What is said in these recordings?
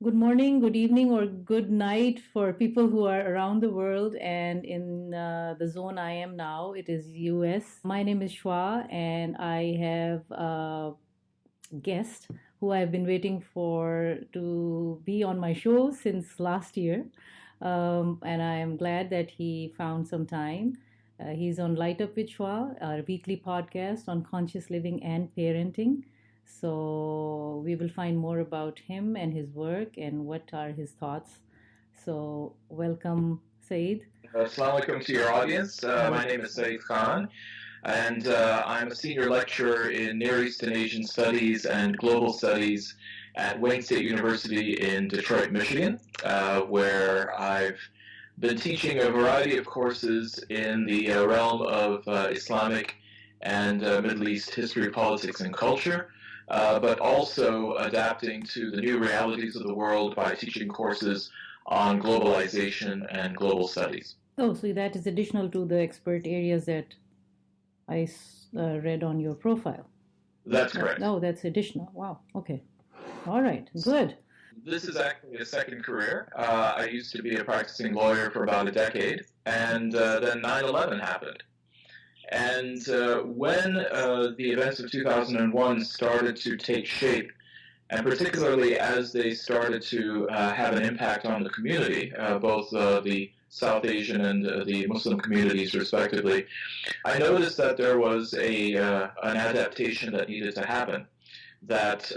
Good morning, good evening, or good night for people who are around the world and in the zone I am now. It is US. My name is Shwa, and I have a guest who I've been waiting for to be on my show since last year. And I am glad that he found some time. He's on Light Up with Shwa, our weekly podcast on conscious living and parenting. So we will find more about him and his work and what are his thoughts. So welcome, Saeed. Assalamu alaikum to your audience. My name is Saeed Khan, and I'm a senior lecturer in Near East and Asian Studies and Global Studies at Wayne State University in Detroit, Michigan, where I've been teaching a variety of courses in the realm of Islamic and Middle East history, politics, and culture. But also adapting to the new realities of the world by teaching courses on globalization and global studies. Oh, so that is additional to the expert areas that I read on your profile. That's correct. Oh, that's additional. Wow. Okay. All right. Good. This is actually a second career. I used to be a practicing lawyer for about a decade, and then 9/11 happened. And when the events of 2001 started to take shape, and particularly as they started to have an impact on the community, both the South Asian and the Muslim communities respectively, I noticed that there was an adaptation that needed to happen, that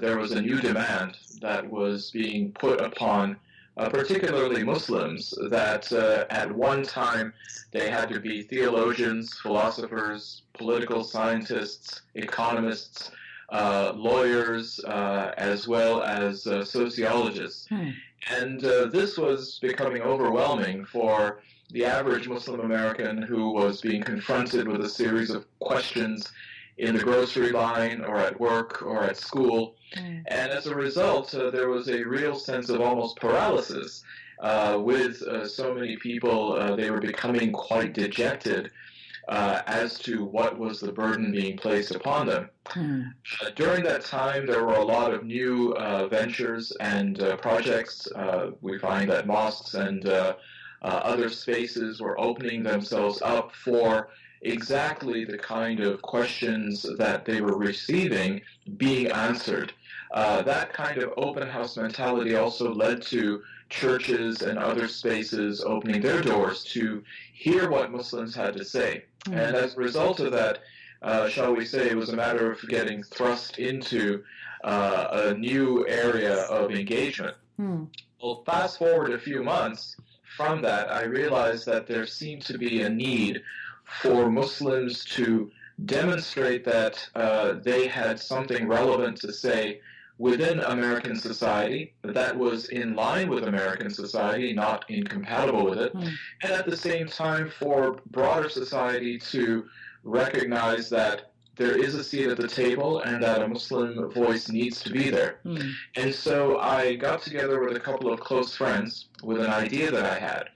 there was a new demand that was being put upon particularly Muslims, that at one time they had to be theologians, philosophers, political scientists, economists, lawyers, as well as sociologists. And this was becoming overwhelming for the average Muslim American who was being confronted with a series of questions in the grocery line or at work or at school. And as a result, there was a real sense of almost paralysis with so many people. They were becoming quite dejected as to what was the burden being placed upon them. During that time, there were a lot of new ventures and projects. We find that mosques and other spaces were opening themselves up for exactly the kind of questions that they were receiving being answered. That kind of open house mentality also led to churches and other spaces opening their doors to hear what Muslims had to say. And as a result of that, shall we say, it was a matter of getting thrust into a new area of engagement. Well, fast forward a few months from that, I realized that there seemed to be a need for Muslims to demonstrate that they had something relevant to say within American society that was in line with American society, not incompatible with it, and at the same time for broader society to recognize that there is a seat at the table and that a Muslim voice needs to be there. And so I got together with a couple of close friends with an idea that I had.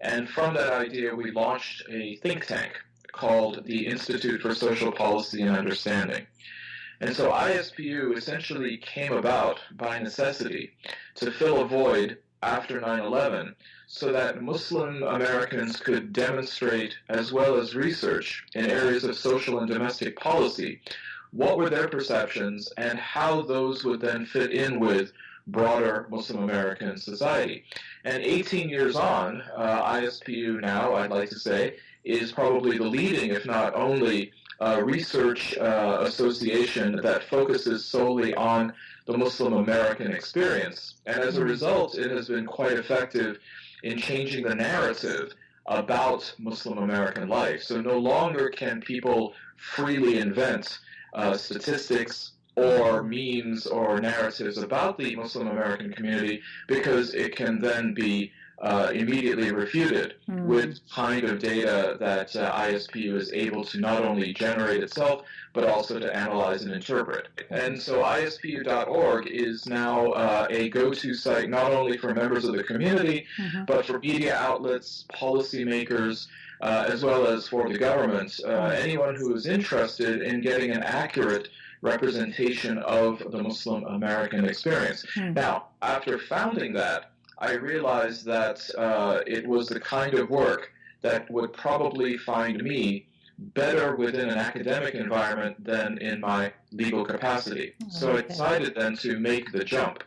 And from that idea, we launched a think tank called the Institute for Social Policy and Understanding. And so ISPU essentially came about by necessity to fill a void after 9/11 so that Muslim Americans could demonstrate, as well as research in areas of social and domestic policy, what were their perceptions and how those would then fit in with broader Muslim American society. And 18 years on, ISPU now, I'd like to say, is probably the leading, if not only, research association that focuses solely on the Muslim American experience. And as a result, it has been quite effective in changing the narrative about Muslim American life. So no longer can people freely invent statistics or memes or narratives about the Muslim American community, because it can then be immediately refuted with kind of data that ISPU is able to not only generate itself, but also to analyze and interpret. And so ISPU.org is now a go-to site not only for members of the community, but for media outlets, policymakers, as well as for the government. Anyone who is interested in getting an accurate representation of the Muslim American experience. Now, after founding that, I realized that it was the kind of work that would probably find me better within an academic environment than in my legal capacity. So I decided then to make the jump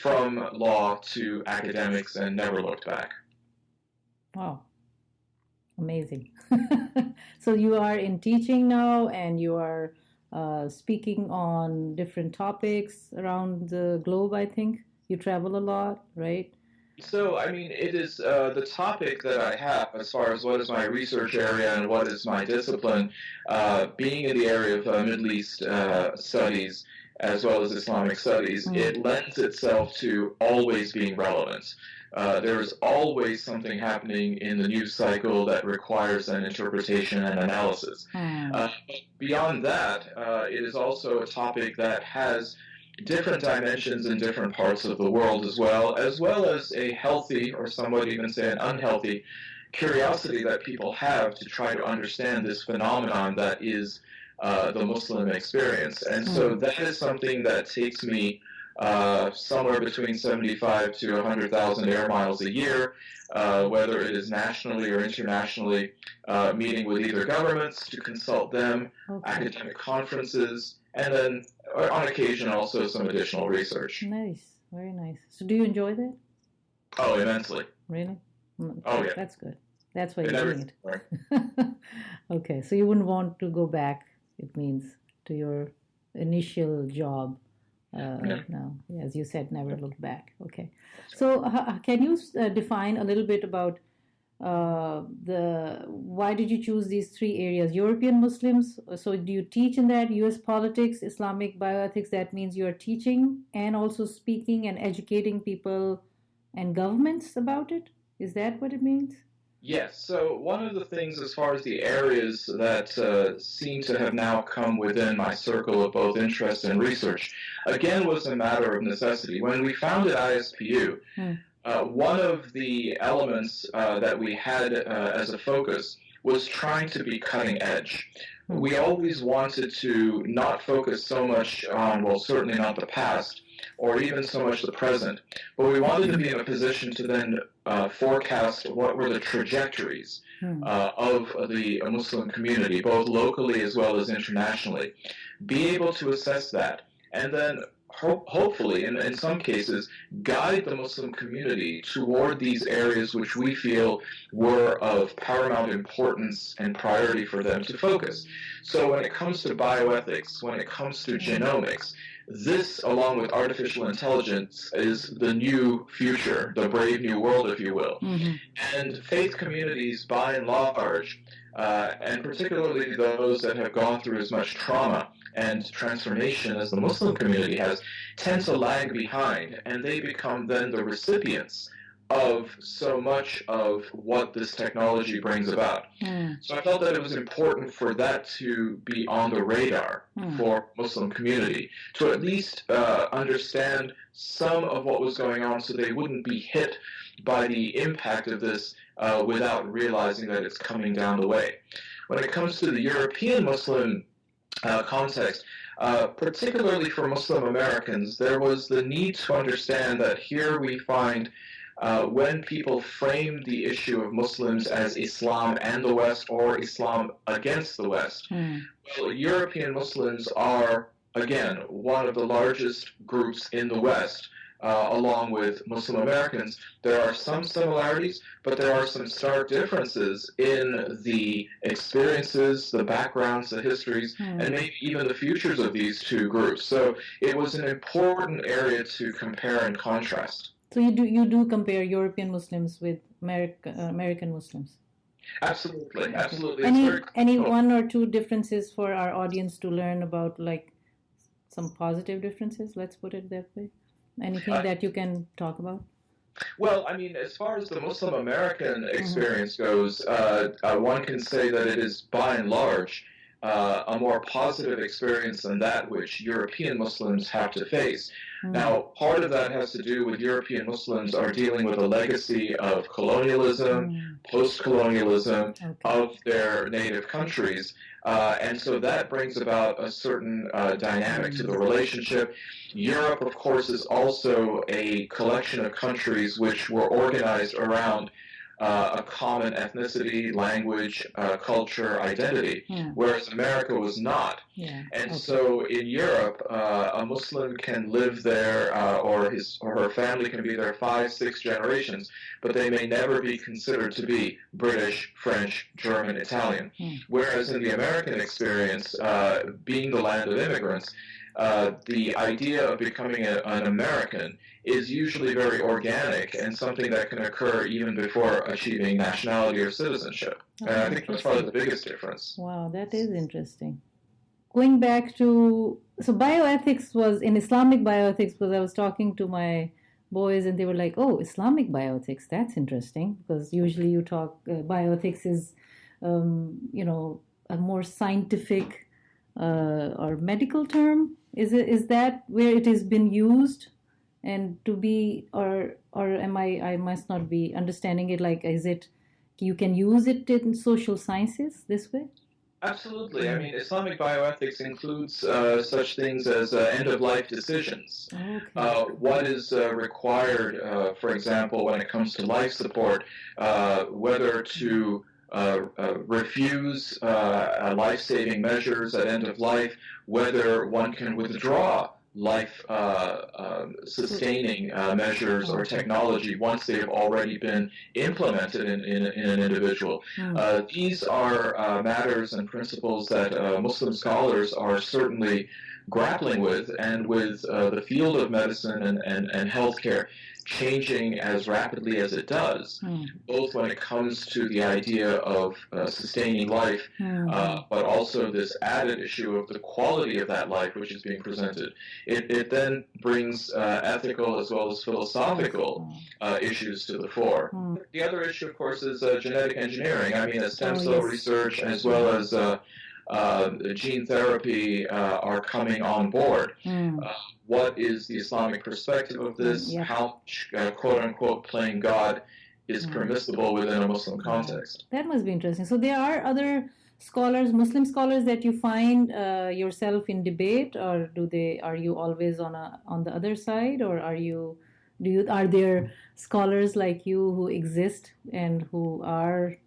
from law to academics and never looked back. Wow. Amazing. So you are in teaching now, and you are speaking on different topics around the globe, I think. You travel a lot, right? So, I mean, it is the topic that I have as far as what is my research area and what is my discipline, being in the area of Middle East studies as well as Islamic studies, it lends itself to always being relevant. There is always something happening in the news cycle that requires an interpretation and analysis. Beyond that, it is also a topic that has different dimensions in different parts of the world as well as a healthy, or some would even say an unhealthy, curiosity that people have to try to understand this phenomenon that is the Muslim experience. And so that is something that takes me somewhere between 75 to 100,000 air miles a year, whether it is nationally or internationally, meeting with either governments to consult them, academic conferences, and then on occasion also some additional research. Nice, very nice. So do you enjoy that? Oh, immensely. Really? Oh, yeah. That's good. That's why you're doing it. Okay, so you wouldn't want to go back, it means, to your initial job. No, as you said, never look back. Okay. So can you define a little bit about why did you choose these three areas? European Muslims, so do you teach in that? U.S. politics, Islamic bioethics, that means you're teaching and also speaking and educating people and governments about it? Is that what it means? Yes. So one of the things as far as the areas that seem to have now come within my circle of both interest and research, again, was a matter of necessity. When we founded ISPU, one of the elements that we had as a focus was trying to be cutting edge. We always wanted to not focus so much on, well, certainly not the past, or even so much the present, but we wanted to be in a position to then forecast what were the trajectories of the Muslim community, both locally as well as internationally, be able to assess that, and then hopefully, in some cases, guide the Muslim community toward these areas which we feel were of paramount importance and priority for them to focus. So when it comes to bioethics, when it comes to genomics, this, along with artificial intelligence, is the new future, the brave new world, if you will. And faith communities, by and large, and particularly those that have gone through as much trauma and transformation as the Muslim community has, tend to lag behind, and they become then the recipients of so much of what this technology brings about. So I felt that it was important for that to be on the radar for Muslim community, to at least understand some of what was going on so they wouldn't be hit by the impact of this without realizing that it's coming down the way. When it comes to the European Muslim context, particularly for Muslim Americans, there was the need to understand that here we find when people frame the issue of Muslims as Islam and the West or Islam against the West, well, European Muslims are, again, one of the largest groups in the West, along with Muslim Americans. There are some similarities, but there are some stark differences in the experiences, the backgrounds, the histories, and maybe even the futures of these two groups. So it was an important area to compare and contrast. So you do compare European Muslims with American Muslims? Absolutely, absolutely. Any one or two differences for our audience to learn about, like some positive differences? Let's put it that way. Anything that you can talk about? Well, I mean, as far as the Muslim American experience goes, one can say that it is, by and large, a more positive experience than that which European Muslims have to face. Now, part of that has to do with European Muslims are dealing with a legacy of colonialism, post-colonialism of their native countries. And so that brings about a certain dynamic to the relationship. Europe, of course, is also a collection of countries which were organized around a common ethnicity, language, culture, identity, whereas America was not. And so in Europe, a Muslim can live there, or his or her family can be there 5, 6 generations, but they may never be considered to be British, French, German, Italian. Whereas in the American experience, being the land of immigrants, the idea of becoming an American is usually very organic and something that can occur even before achieving nationality or citizenship. And I think that's probably the biggest difference. Wow, that is interesting. Going back to, so bioethics was, in Islamic bioethics, because I was talking to my boys and they were like, oh, Islamic bioethics, that's interesting, because usually you talk, bioethics is, a more scientific or medical term. Is that where it has been used? And to be, or I must not be understanding it, like, is it, you can use it in social sciences this way? Absolutely. I mean, Islamic bioethics includes such things as end-of-life decisions. What is required, for example, when it comes to life support, whether to refuse life-saving measures at end of life, whether one can withdraw life-sustaining measures or technology once they have already been implemented in an individual. These are matters and principles that Muslim scholars are certainly grappling with, and with the field of medicine and healthcare changing as rapidly as it does, both when it comes to the idea of sustaining life, but also this added issue of the quality of that life which is being presented. It then brings ethical as well as philosophical issues to the fore. The other issue, of course, is genetic engineering. I mean, stem cell research as well as gene therapy are coming on board. What is the Islamic perspective of this? How much, quote-unquote, playing God is permissible within a Muslim context? That must be interesting. So there are other scholars, Muslim scholars, that you find yourself in debate, or are you always on the other side, or are there scholars like you who exist and who are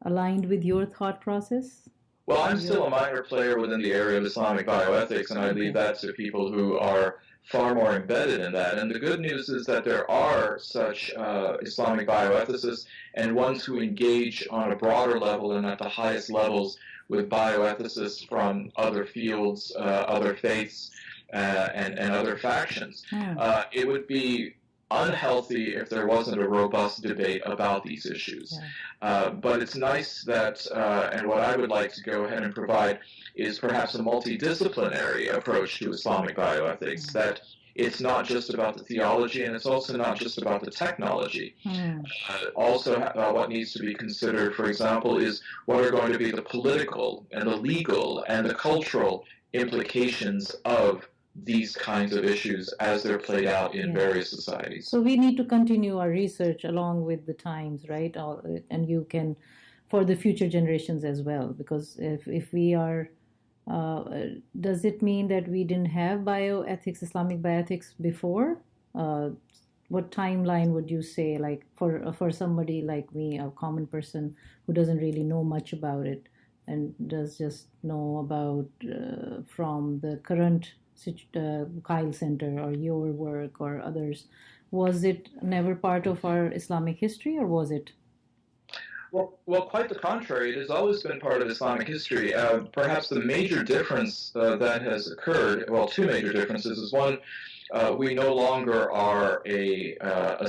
aligned with your thought process? Well, I'm still a minor player within the area of Islamic bioethics, and I leave that to people who are far more embedded in that. And the good news is that there are such Islamic bioethicists and ones who engage on a broader level and at the highest levels with bioethicists from other fields, other faiths, and other factions. It would be unhealthy if there wasn't a robust debate about these issues. But it's nice that, and what I would like to go ahead and provide is perhaps a multidisciplinary approach to Islamic bioethics, that it's not just about the theology, and it's also not just about the technology. Also, what needs to be considered, for example, is what are going to be the political and the legal and the cultural implications of these kinds of issues as they're played out in various societies. So we need to continue our research along with the times, right? And you can, for the future generations as well, because if we are, does it mean that we didn't have bioethics, Islamic bioethics before? What timeline would you say, like for somebody like me, a common person who doesn't really know much about it and does just know about from the current Kyle Center or your work or others, was it never part of our Islamic history, or was it? Well, quite the contrary. It has always been part of Islamic history. Perhaps the major difference that has occurred, well, two major differences, is one, we no longer are a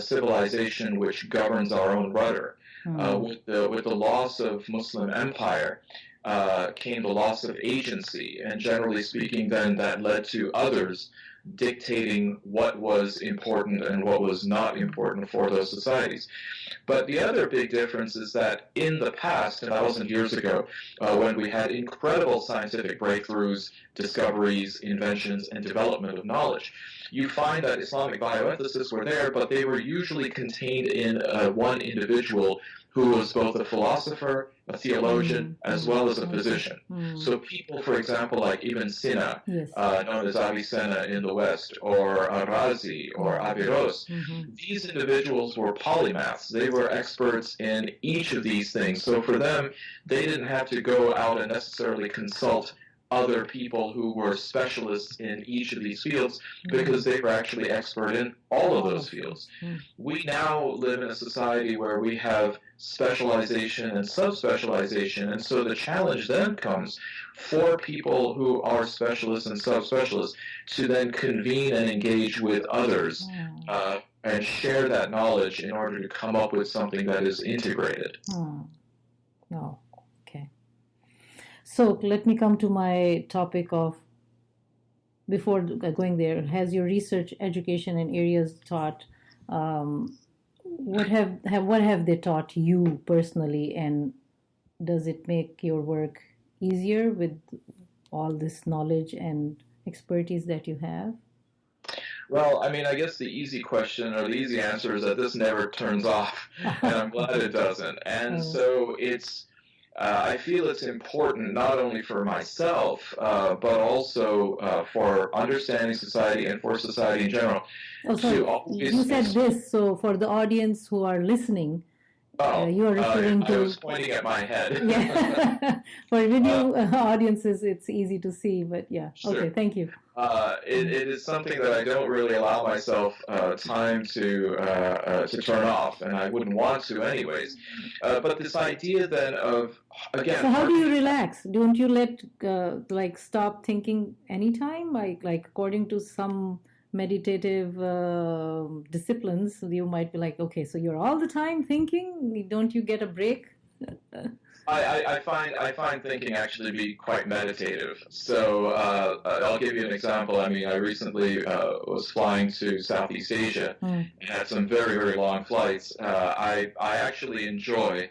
civilization which governs our own rudder. With the loss of Muslim empire, came the loss of agency, and generally speaking, then that led to others dictating what was important and what was not important for those societies. But the other big difference is that in the past, 1,000 years ago, when we had incredible scientific breakthroughs, discoveries, inventions, and development of knowledge, you find that Islamic bioethicists were there, but they were usually contained in one individual who was both a philosopher, a theologian, as well as a physician. So people, for example, like Ibn Sina, known as Avicenna in the West, or Razi, or Averroes, these individuals were polymaths. They were experts in each of these things. So for them, they didn't have to go out and necessarily consult other people who were specialists in each of these fields because they were actually expert in all of those fields. We now live in a society where we have specialization and subspecialization, and so the challenge then comes for people who are specialists and subspecialists to then convene and engage with others and share that knowledge in order to come up with something that is integrated. No. So let me come to my topic of, before going there, has your research, education, and areas taught, what have they taught you personally, and does it make your work easier with all this knowledge and expertise that you have? Well, I mean, I guess the easy question or the easy answer is that this never turns off, and I'm glad it doesn't. And so it's, I feel it's important not only for myself, but also for understanding society and for society in general. You said this, so for the audience who are listening, you are referring to... I was pointing at my head. Yeah. For video audiences, it's easy to see, but yeah. Sure. Okay, thank you. It is something that I don't really allow myself time to turn off, and I wouldn't want to anyways. But this idea then of, again... So how do you relax? Don't you stop thinking anytime? Like according to some meditative disciplines, you might be like, okay, so you're all the time thinking? Don't you get a break? I find thinking actually to be quite meditative. So I'll give you an example. I mean, I recently was flying to Southeast Asia and had some very, very long flights. I actually enjoy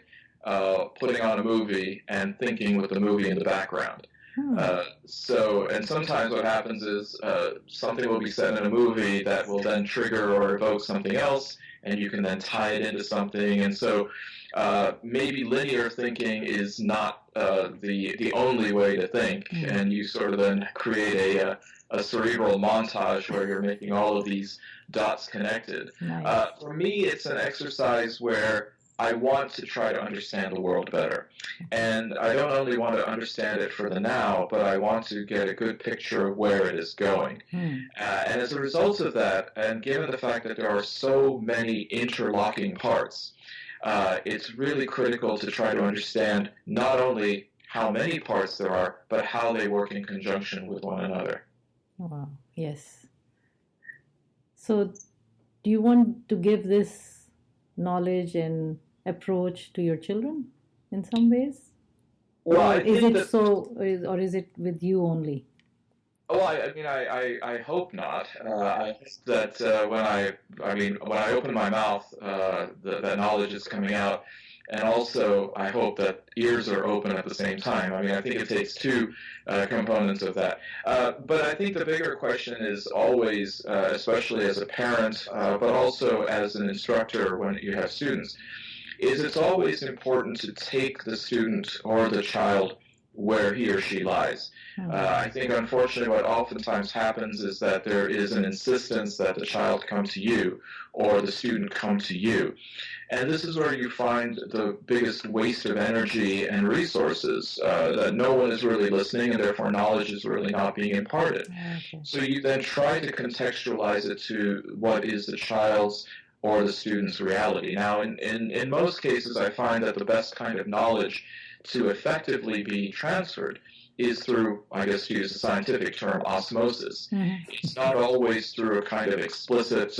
putting on a movie and thinking with the movie in the background. And sometimes what happens is something will be said in a movie that will then trigger or evoke something else, and you can then tie it into something. And so maybe linear thinking is not the only way to think, and you sort of then create a cerebral montage where you're making all of these dots connected. Nice. For me, it's an exercise where I want to try to understand the world better. And I don't only want to understand it for the now, but I want to get a good picture of where it is going. And as a result of that, and given the fact that there are so many interlocking parts, it's really critical to try to understand not only how many parts there are, but how they work in conjunction with one another. Wow, yes. So do you want to give this knowledge and approach to your children in some ways? Well, or is it with you only? Well, I hope not. I hope that when I open my mouth, that knowledge is coming out, and also I hope that ears are open at the same time. I mean, I think it takes two components of that. But I think the bigger question is always, especially as a parent, but also as an instructor when you have students, is it's always important to take the student or the child where he or she lies. I think, unfortunately, what oftentimes happens is that there is an insistence that the child come to you or the student come to you. And this is where you find the biggest waste of energy and resources, that no one is really listening, and therefore knowledge is really not being imparted. Okay. So you then try to contextualize it to what is the child's or the student's reality. Now, in most cases, I find that the best kind of knowledge to effectively be transferred is through, I guess to use a scientific term, osmosis. It's not always through a kind of explicit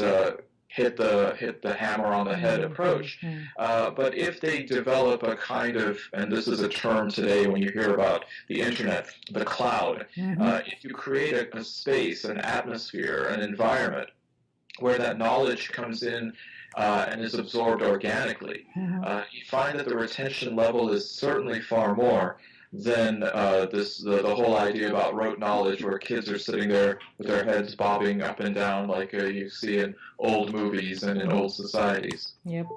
hit the hammer on the head approach. But if they develop a kind of, and this is a term today when you hear about the internet, the cloud, if you create a space, an atmosphere, an environment where that knowledge comes in and is absorbed organically, you find that the retention level is certainly far more than the whole idea about rote knowledge, where kids are sitting there with their heads bobbing up and down like you see in old movies and in old societies. Yep.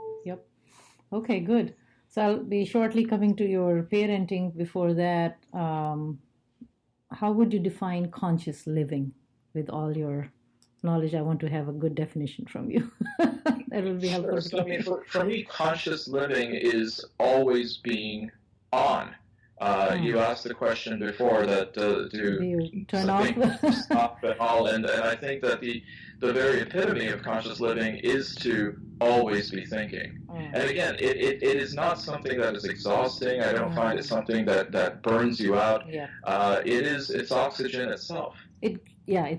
Okay, good. So I'll be shortly coming to your parenting. Before that, how would you define conscious living with all your knowledge? I want to have a good definition from you. That will be helpful. So, I mean, for me, conscious living is always being on. You asked the question before that do you turn off? Stop at all, and I think that the very epitome of conscious living is to always be thinking. And again, it is not something that is exhausting. I don't find it something that burns you out. It's oxygen itself. It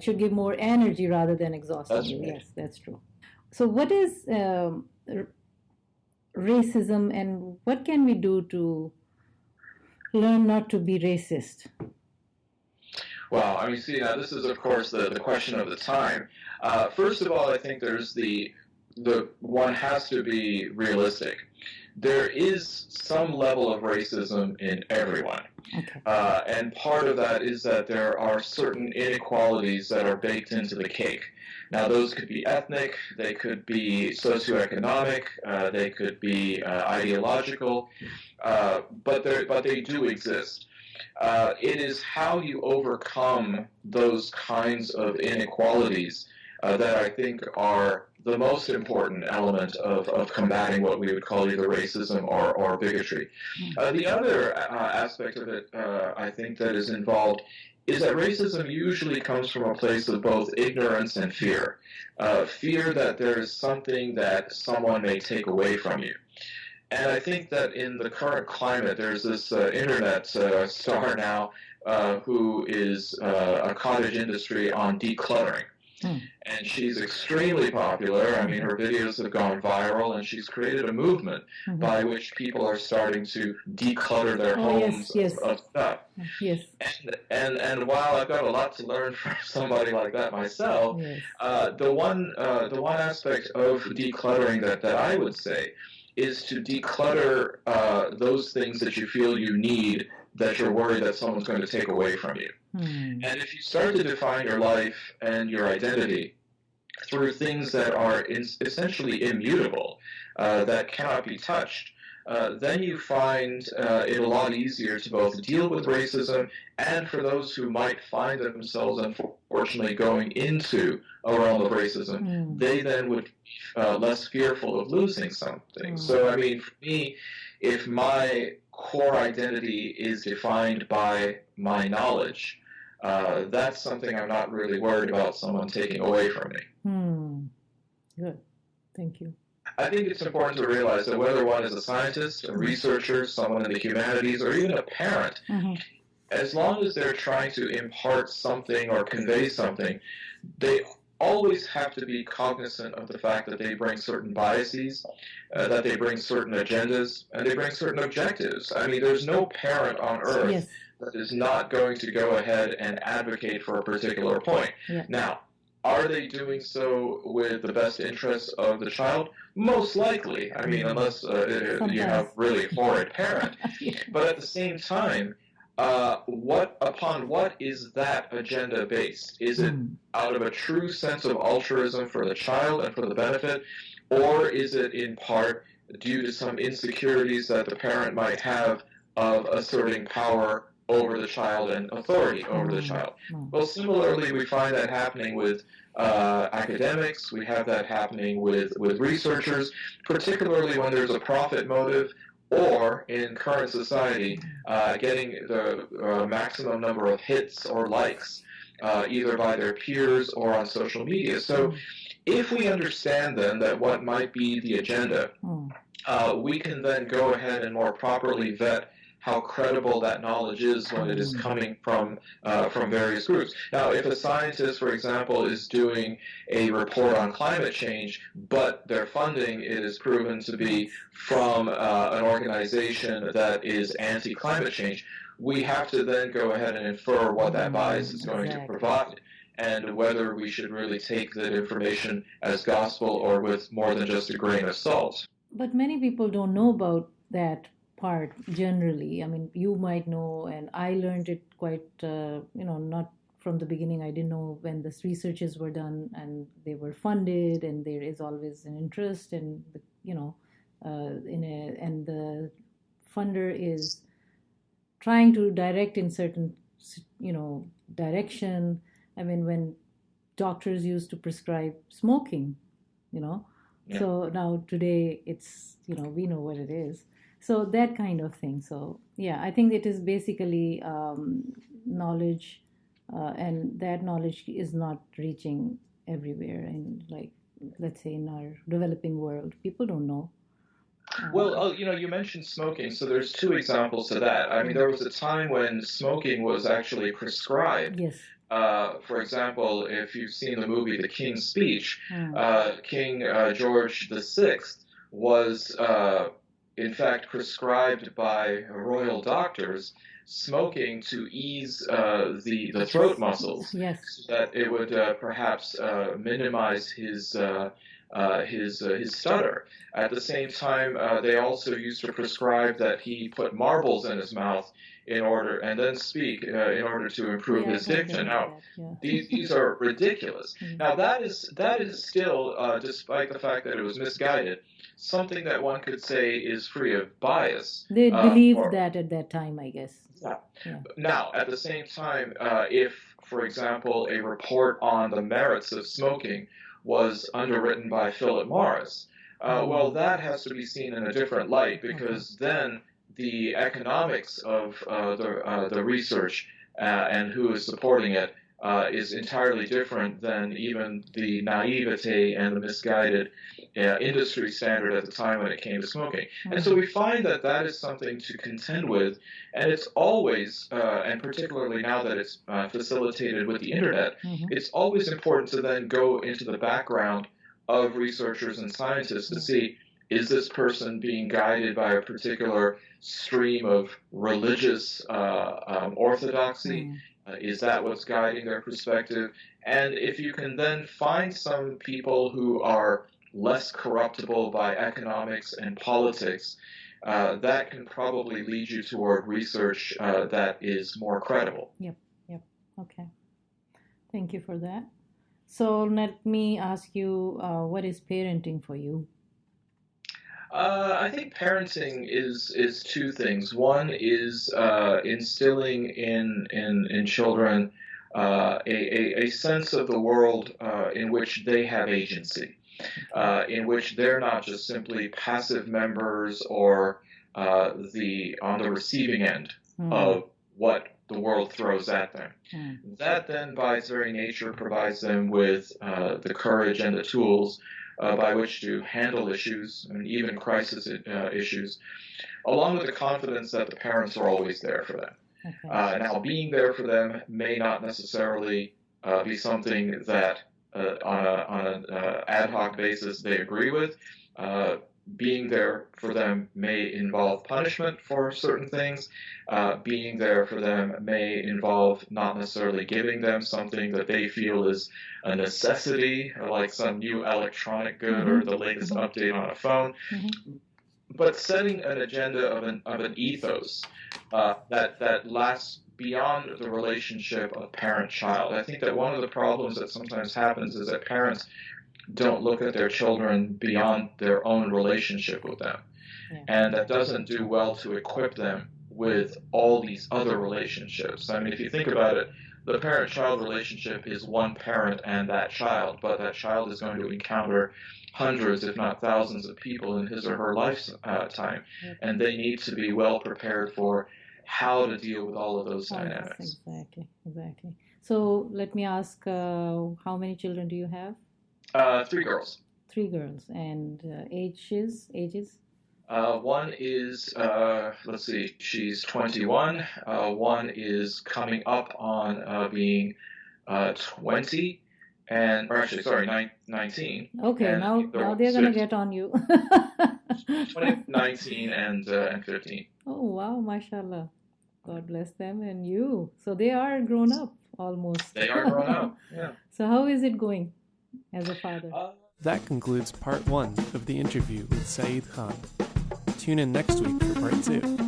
should give more energy rather than exhausting you. Right. Yes, that's true. So what is racism, and what can we do to learn not to be racist? Well, I mean, see, now this is, of course, the question of the time. First of all, I think there's the one has to be realistic. There is some level of racism in everyone. Okay. And part of that is that there are certain inequalities that are baked into the cake. Now, those could be ethnic, they could be socioeconomic, they could be ideological, but they do exist. It is how you overcome those kinds of inequalities that I think are the most important element of combating what we would call either racism or bigotry. The other aspect of it, I think, that is involved is that racism usually comes from a place of both ignorance and fear. Fear that there is something that someone may take away from you. And I think that in the current climate, there's this internet star now who is a cottage industry on decluttering. And she's extremely popular. I mean, her videos have gone viral, and she's created a movement by which people are starting to declutter their homes of stuff. Yes. And while I've got a lot to learn from somebody like that myself, the one aspect of decluttering that I would say is to declutter those things that you feel you need that you're worried that someone's going to take away from you. And if you start to define your life and your identity through things that are essentially immutable, that cannot be touched, then you find it a lot easier to both deal with racism, and for those who might find themselves, unfortunately, going into a realm of racism, they then would be less fearful of losing something. So, I mean, for me, if my core identity is defined by my knowledge, that's something I'm not really worried about someone taking away from me. Good. Thank you. I think it's important to realize that whether one is a scientist, a researcher, someone in the humanities, or even a parent, as long as they're trying to impart something or convey something, they always have to be cognizant of the fact that they bring certain biases, that they bring certain agendas, and they bring certain objectives. I mean, there's no parent on earth that is not going to go ahead and advocate for a particular point. Now, are they doing so with the best interests of the child? Most likely. I mean, unless you have really horrid parent. But at the same time, upon what is that agenda based? Is it out of a true sense of altruism for the child and for the benefit, or is it in part due to some insecurities that the parent might have of asserting power over the child and authority over the child? Well, similarly, we find that happening with academics. We have that happening with researchers, particularly when there's a profit motive, or in current society, getting the maximum number of hits or likes, either by their peers or on social media. So if we understand then that what might be the agenda, we can then go ahead and more properly vet how credible that knowledge is when it is coming from various groups. Now, if a scientist, for example, is doing a report on climate change, but their funding is proven to be from an organization that is anti-climate change, we have to then go ahead and infer what that bias is going to provide, and whether we should really take that information as gospel or with more than just a grain of salt. But many people don't know about that part generally. I mean, you might know, and I learned it quite, not from the beginning. I didn't know when the researches were done and they were funded, and there is always an interest, and and the funder is trying to direct in certain, direction. I mean, when doctors used to prescribe smoking, Yeah. so now today it's, we know what it is. So that kind of thing. So yeah, I think it is basically knowledge, and that knowledge is not reaching everywhere. And like, let's say in our developing world, people don't know. Well, you mentioned smoking, so there's two examples to that. I mean, there was a time when smoking was actually prescribed. Yes. For example, if you've seen the movie The King's Speech, King George VI was, in fact, prescribed by royal doctors smoking to ease the throat muscles, Yes. so that it would perhaps minimize his stutter. At the same time, they also used to prescribe that he put marbles in his mouth and then speak in order to improve his diction. Now, these are ridiculous. Now, that is still, despite the fact that it was misguided, something that one could say is free of bias. They believed that at that time, I guess. Yeah. Now, at the same time, if, for example, a report on the merits of smoking was underwritten by Philip Morris, well, that has to be seen in a different light, because then the economics of the research and who is supporting it is entirely different than even the naivete and the misguided industry standard at the time when it came to smoking. And so we find that that is something to contend with, and it's always, and particularly now that it's facilitated with the internet, it's always important to then go into the background of researchers and scientists to see, is this person being guided by a particular stream of religious orthodoxy? Is that what's guiding their perspective? And if you can then find some people who are less corruptible by economics and politics, that can probably lead you toward research that is more credible. Yep. Okay. Thank you for that. So let me ask you, what is parenting for you? I think parenting is two things. One is instilling in children a sense of the world in which they have agency, in which they're not just simply passive members or on the receiving end of what the world throws at them. That then, by its very nature, provides them with the courage and the tools by which to handle issues, and even crisis issues, along with the confidence that the parents are always there for them. Now, being there for them may not necessarily be something that on an ad hoc basis they agree with. Being there for them may involve punishment for certain things. Being there for them may involve not necessarily giving them something that they feel is a necessity, like some new electronic good or the latest update on a phone, but setting an agenda of an ethos that lasts beyond the relationship of parent-child. I think that one of the problems that sometimes happens is that parents don't look at their children beyond their own relationship with them. And that doesn't do well to equip them with all these other relationships. I mean, if you think about it, the parent-child relationship is one parent and that child, but that child is going to encounter hundreds, if not thousands, of people in his or her lifetime, and they need to be well prepared for how to deal with all of those dynamics. Exactly. So let me ask, how many children do you have? 3 girls. 3 girls. And ages? One is, let's see, she's 21. One is coming up on being 20, or actually, sorry, 19. Okay, And now the now other they're one's gonna 15. get on you. 20, 19, and 15. Oh wow, mashallah. God bless them and you. So they are grown up almost. They are grown up. Yeah. So how is it going as a father? That concludes part 1 of the interview with Saeed Khan. Tune in next week for part 2.